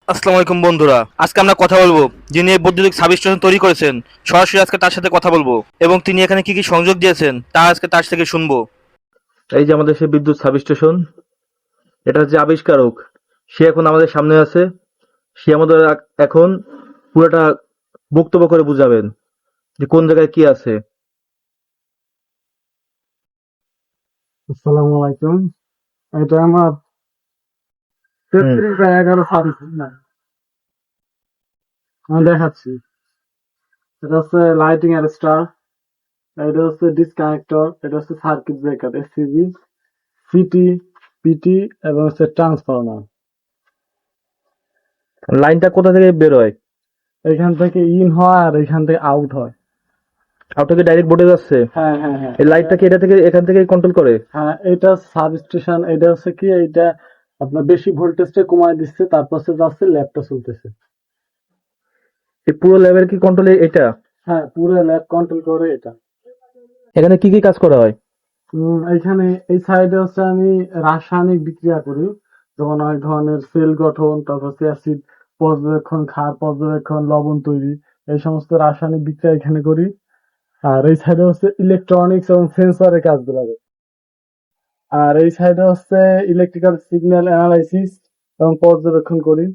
আসসালামু আলাইকুম বন্ধুরা, আজকে আমরা কথা বলবো যিনি এই বৈদ্যুতিক সাবস্টেশন তৈরি করেছেন। সরাসরি আজকে তার সাথে কথা বলবো এবং তিনি এখানে কি কি সংযোগ দিয়েছেন তা আজকে তার থেকে শুনবো। এই যে আমাদের সেই বিদ্যুৎ সাবস্টেশন, এটা যে আবিষ্কারক সে এখন আমাদের সামনে আছে। সে আমাদের এখন পুরোটা বক্তব্য করে বুঝাবেন যে কোন জায়গায় কি আছে। আসসালামু আলাইকুম। এটা আমার হুম 33 বাই 11 সার্ভিস না, আমি দেখাচ্ছি। এটা হচ্ছে লাইটিং অ্যারেস্টার, এটা হচ্ছে ডিসকানেক্টর, এটা হচ্ছে circuit breaker, SCB, CT, PT এবং হচ্ছে ট্রান্সফরমার। লাইনটা কোথা থেকে বের হয়? এখান থেকে ইন হয় আর এখান থেকে আউট হয়। আউটটা কি ডাইরেক্ট বোর্ডে যাচ্ছে? হ্যাঁ হ্যাঁ হ্যাঁ এই লাইটটা কি এটা থেকে এখান থেকে কন্ট্রোল করে? হ্যাঁ, এটা সাবস্টেশন। এটা হচ্ছে কি, এটা আপনার বেশি ভোল্টেজটা কমায় দিচ্ছে, তারপর হচ্ছে যাচ্ছে ল্যাবটা চলতেছে। এই পুরো ল্যাবের কি কন্ট্রোল এটা? হ্যাঁ, পুরো ল্যাব কন্ট্রোল করে এটা। এখানে কি কি কাজ করা হয়? এইখানে এই সাইডে হচ্ছে আমি রাসায়নিক বিক্রিয়া করি, যেমন অনেক ধরনের সেল গঠন, তারপর হচ্ছে অ্যাসিড পর্যবেক্ষণ, ক্ষার পর্যবেক্ষণ, লবণ তৈরি, এই সমস্ত রাসায়নিক বিক্রিয়া এখানে করি। আর এই সাইডে হচ্ছে ইলেকট্রনিক্স এবং সেন্সরের কাজগুলো করি। আর এই সাইডে হচ্ছে ইলেকট্রিক্যাল সিগন্যাল অ্যানালাইসিস এবং পর্যবেক্ষণ করি।